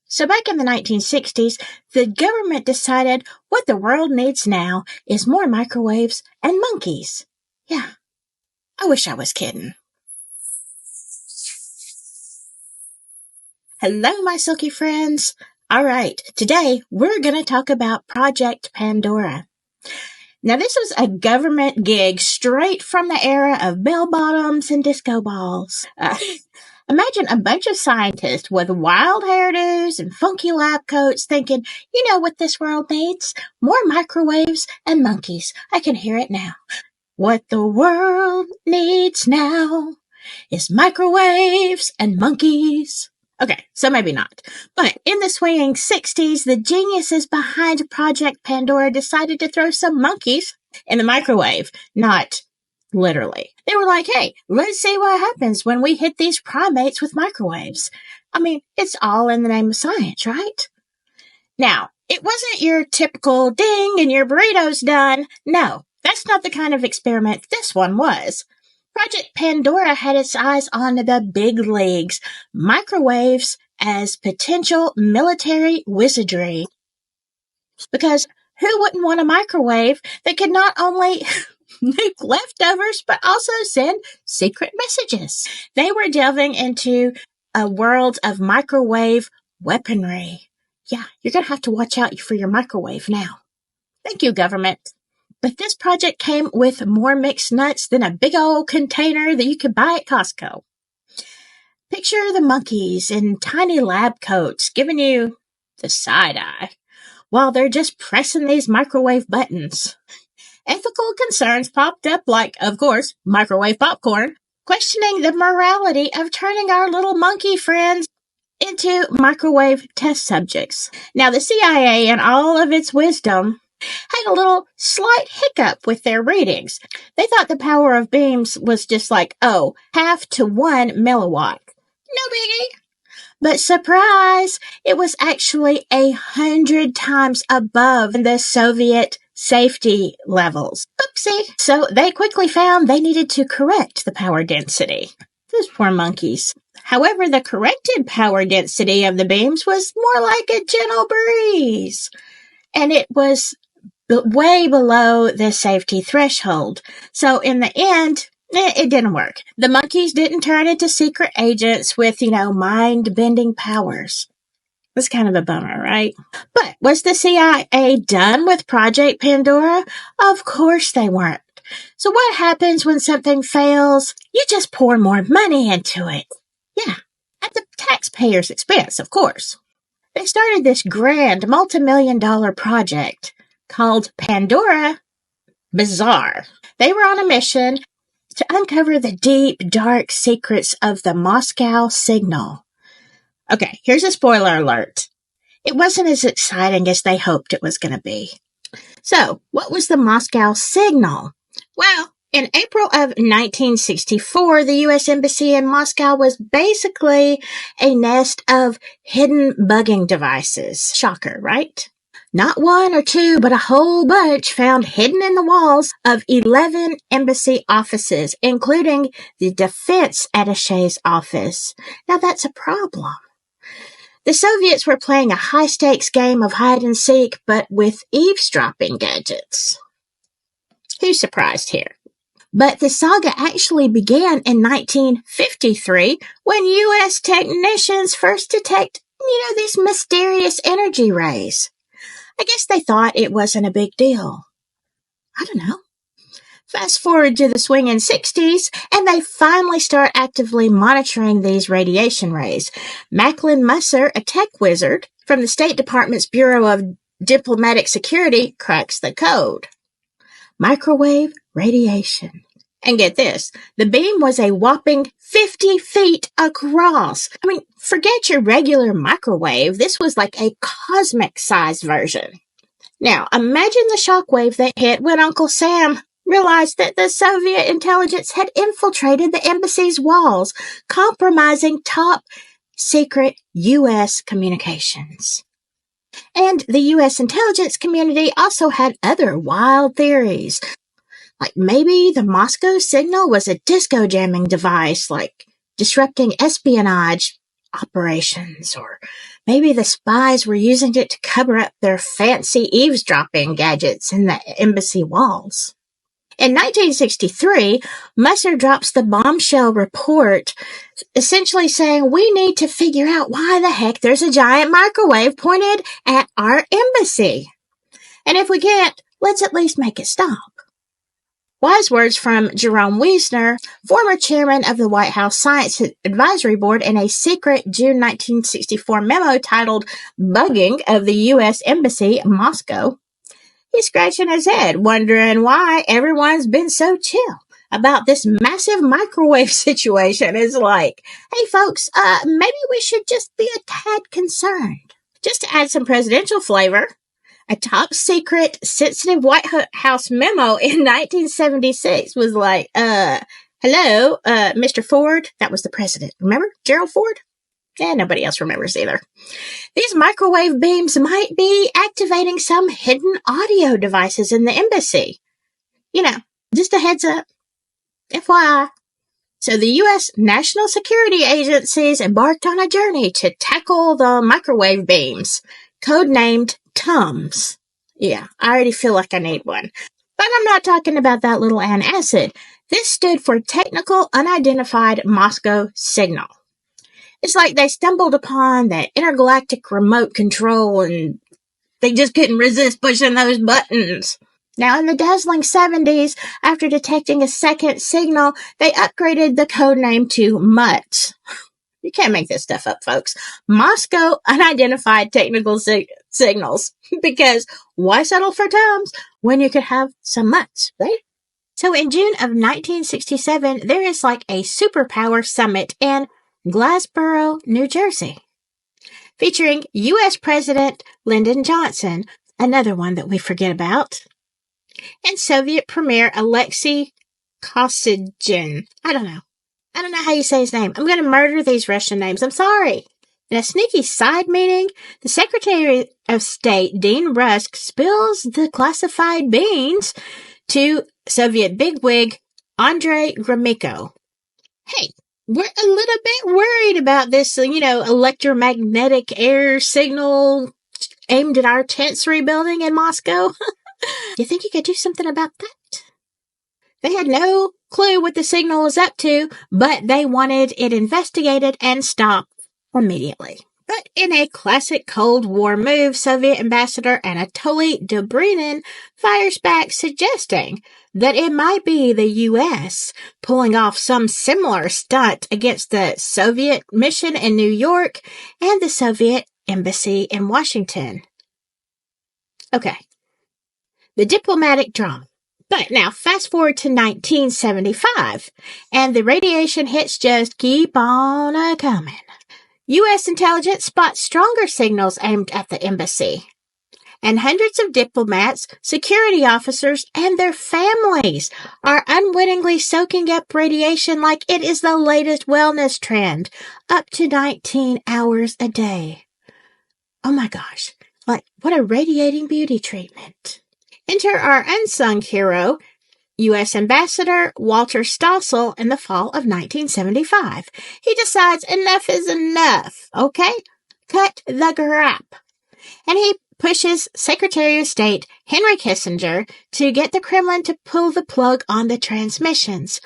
So back in the 1960s, the government decided what the world needs now is more microwaves and monkeys. Yeah, I wish I was kidding. Hello, my silky friends. All right, today we're going to talk about Project Pandora. Now, this was a government gig straight from the era of bell-bottoms and disco balls. Imagine a bunch of scientists with wild hairdos and funky lab coats thinking, you know what this world needs? More microwaves and monkeys. I can hear it now. What the world needs now is microwaves and monkeys. Okay, so maybe not. But in the swinging 60s, the geniuses behind Project Pandora decided to throw some monkeys in the microwave. Not literally. They were like, hey, let's see what happens when we hit these primates with microwaves. I mean, it's all in the name of science, right? Now, it wasn't your typical ding and your burrito's done. No, that's not the kind of experiment this one was. Project Pandora had its eyes on the big leagues, microwaves as potential military wizardry. Because who wouldn't want a microwave that could not only nuke leftovers, but also send secret messages? They were delving into a world of microwave weaponry. Yeah, you're going to have to watch out for your microwave now. Thank you, government. But this project came with more mixed nuts than a big old container that you could buy at Costco. Picture the monkeys in tiny lab coats giving you the side eye while they're just pressing these microwave buttons. Ethical concerns popped up like, of course, microwave popcorn, questioning the morality of turning our little monkey friends into microwave test subjects. Now, the CIA, in all of its wisdom, had a little slight hiccup with their readings. They thought the power of beams was just like, 0.5 to 1 milliwatt. No biggie. But surprise, it was actually 100 times above the Soviet safety levels. Oopsie. So they quickly found they needed to correct the power density. Those poor monkeys. However, the corrected power density of the beams was more like a gentle breeze. And it was way below the safety threshold. So in the end, it didn't work. The monkeys didn't turn into secret agents with, mind-bending powers. It's kind of a bummer, right? But was the CIA done with Project Pandora? Of course they weren't. So what happens when something fails? You just pour more money into it. Yeah, at the taxpayer's expense, of course. They started this grand multi-million-dollar project called Pandora Bizarre. They were on a mission to uncover the deep, dark secrets of the Moscow signal. Okay, here's a spoiler alert. It wasn't as exciting as they hoped it was going to be. So, what was the Moscow signal? Well, in April of 1964, the U.S. Embassy in Moscow was basically a nest of hidden bugging devices. Shocker, right? Not one or two, but a whole bunch found hidden in the walls of 11 embassy offices, including the defense attaché's office. Now that's a problem. The Soviets were playing a high-stakes game of hide-and-seek, but with eavesdropping gadgets. Who's surprised here? But the saga actually began in 1953 when U.S. technicians first detected, these mysterious energy rays. I guess they thought it wasn't a big deal. I don't know. Fast forward to the swinging 60s, and they finally start actively monitoring these radiation rays. Macklin Musser, a tech wizard from the State Department's Bureau of Diplomatic Security, cracks the code. Microwave radiation. And get this, the beam was a whopping 50 feet across. I mean, forget your regular microwave. This was like a cosmic-sized version. Now, imagine the shockwave that hit when Uncle Sam realized that the Soviet intelligence had infiltrated the embassy's walls, compromising top-secret U.S. communications. And the U.S. intelligence community also had other wild theories. Like maybe the Moscow signal was a disco jamming device, like disrupting espionage. operations, or maybe the spies were using it to cover up their fancy eavesdropping gadgets in the embassy walls. In 1963, Musser drops the bombshell report, essentially saying we need to figure out why the heck there's a giant microwave pointed at our embassy. And if we can't, let's at least make it stop. Wise words from Jerome Wiesner, former chairman of the White House Science Advisory Board, in a secret June 1964 memo titled Bugging of the U.S. Embassy, Moscow. He's scratching his head, wondering why everyone's been so chill about this massive microwave situation. It's like, hey folks, maybe we should just be a tad concerned. Just to add some presidential flavor, a top secret, sensitive White House memo in 1976 was like, hello, Mr. Ford. That was the president. Remember? Gerald Ford? Yeah, nobody else remembers either. These microwave beams might be activating some hidden audio devices in the embassy. You know, just a heads up. FYI. So the U.S. National Security Agencies embarked on a journey to tackle the microwave beams, codenamed TUMS. Yeah, I already feel like I need one. But I'm not talking about that little antacid. This stood for Technical Unidentified Moscow Signal. It's like they stumbled upon that intergalactic remote control and they just couldn't resist pushing those buttons. Now, in the dazzling 70s, after detecting a second signal, they upgraded the codename to MUTS. You can't make this stuff up, folks. Moscow Unidentified Technical Signals. Because why settle for TUMS when you could have some MUTS, right? So in June of 1967, there is like a superpower summit in Glassboro, New Jersey, featuring U.S. President Lyndon Johnson, another one that we forget about, and Soviet Premier Alexei Kosygin. I don't know how you say his name. I'm going to murder these Russian names. I'm sorry. In a sneaky side meeting, the Secretary of State, Dean Rusk, spills the classified beans to Soviet bigwig Andrei Gromyko. Hey, we're a little bit worried about this, electromagnetic air signal aimed at our tents rebuilding in Moscow. You think you could do something about that? They had no clue what the signal was up to, but they wanted it investigated and stopped immediately. But in a classic Cold War move, Soviet Ambassador Anatoly Dobrynin fires back, suggesting that it might be the U.S. pulling off some similar stunt against the Soviet mission in New York and the Soviet embassy in Washington. Okay. The diplomatic drama. But now fast forward to 1975, and the radiation hits just keep on a-coming. U.S. intelligence spots stronger signals aimed at the embassy. And hundreds of diplomats, security officers, and their families are unwittingly soaking up radiation like it is the latest wellness trend, up to 19 hours a day. Oh my gosh, like what a radiating beauty treatment. Enter our unsung hero, U.S. Ambassador Walter Stossel, in the fall of 1975. He decides enough is enough, okay? Cut the crap. And he pushes Secretary of State Henry Kissinger to get the Kremlin to pull the plug on the transmissions.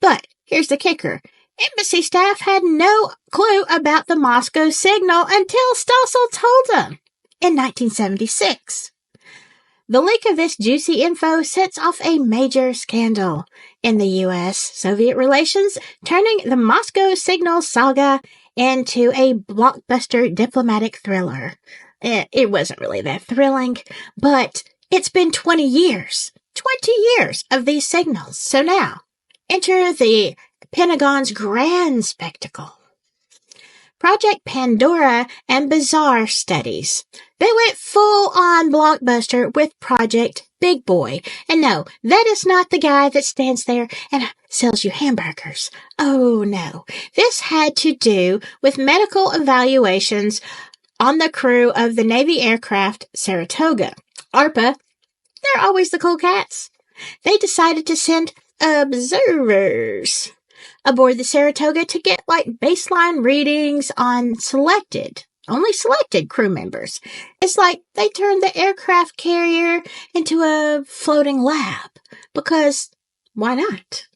But here's the kicker. Embassy staff had no clue about the Moscow signal until Stossel told them in 1976. The leak of this juicy info sets off a major scandal in the U.S.-Soviet relations, turning the Moscow signal saga into a blockbuster diplomatic thriller. It wasn't really that thrilling, but it's been 20 years. 20 years of these signals. So now, enter the Pentagon's grand spectacle. Project Pandora and Bizarre Studies. They went full-on blockbuster with Project Big Boy. And no, that is not the guy that stands there and sells you hamburgers. Oh no. This had to do with medical evaluations on the crew of the Navy aircraft Saratoga. ARPA, they're always the cool cats. They decided to send observers aboard the Saratoga to get like baseline readings on only selected crew members. It's like they turned the aircraft carrier into a floating lab, because why not?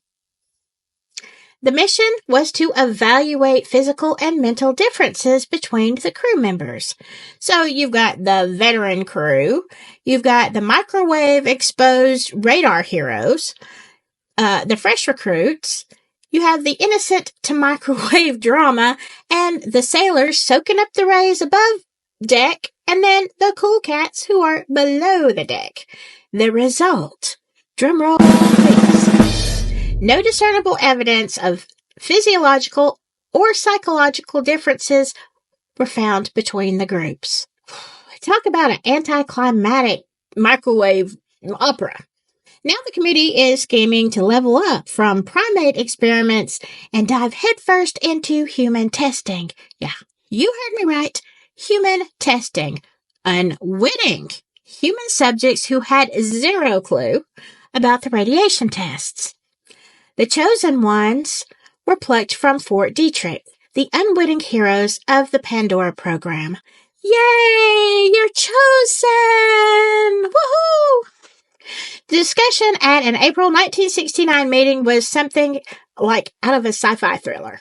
The mission was to evaluate physical and mental differences between the crew members. So you've got the veteran crew, you've got the microwave-exposed radar heroes, the fresh recruits, you have the innocent to microwave drama, and the sailors soaking up the rays above deck, and then the cool cats who are below the deck. The result, drumroll please. No discernible evidence of physiological or psychological differences were found between the groups. Talk about an anticlimactic microwave opera. Now the committee is scheming to level up from primate experiments and dive headfirst into human testing. Yeah, you heard me right. Human testing. Unwitting human subjects who had zero clue about the radiation tests. The chosen ones were plucked from Fort Detrick, the unwitting heroes of the Pandora program. Yay! You're chosen! Woohoo! The discussion at an April 1969 meeting was something like out of a sci-fi thriller.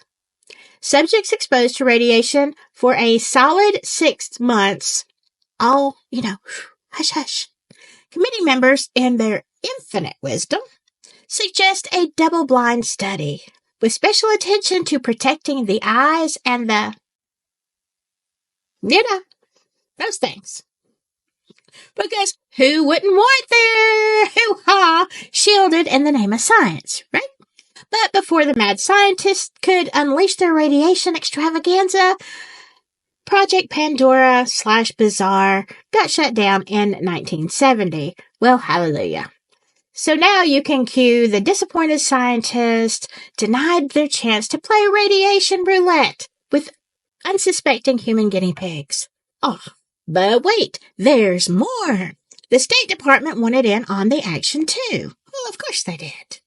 Subjects exposed to radiation for a solid 6 months. All, hush hush. Committee members, in their infinite wisdom, suggest a double-blind study with special attention to protecting the eyes and those things. Because who wouldn't want their hoo-ha shielded in the name of science, right? But before the mad scientists could unleash their radiation extravaganza, Project Pandora / Bizarre got shut down in 1970. Well, hallelujah. So now you can cue the disappointed scientists denied their chance to play radiation roulette with unsuspecting human guinea pigs. Oh, but wait, there's more. The State Department wanted in on the action too. Well, of course they did.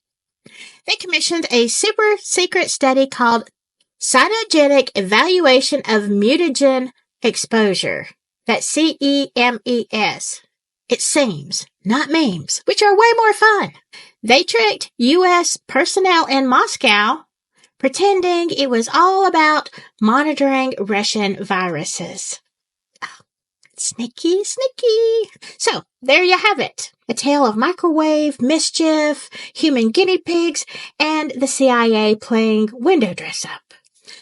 They commissioned a super secret study called Cytogenic Evaluation of Mutagen Exposure. That's CEMES. It seems, not memes, which are way more fun. They tricked U.S. personnel in Moscow, pretending it was all about monitoring Russian viruses. Oh, sneaky, sneaky. So, there you have it. A tale of microwave, mischief, human guinea pigs, and the CIA playing window dress-up.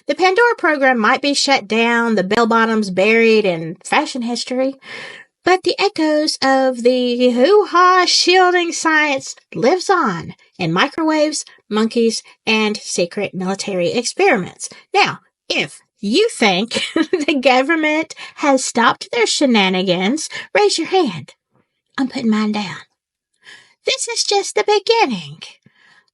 The Pandora program might be shut down, the bell-bottoms buried in fashion history, but the echoes of the hoo-ha shielding science lives on in microwaves, monkeys, and secret military experiments. Now, if you think the government has stopped their shenanigans, raise your hand. I'm putting mine down. This is just the beginning.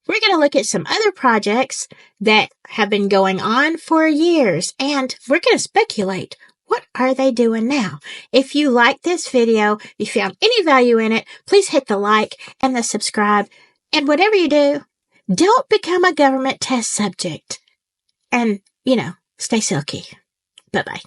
We're going to look at some other projects that have been going on for years, and we're going to speculate. What are they doing now? If you like this video, if you found any value in it, please hit the like and the subscribe. And whatever you do, don't become a government test subject. And, stay silky. Bye-bye.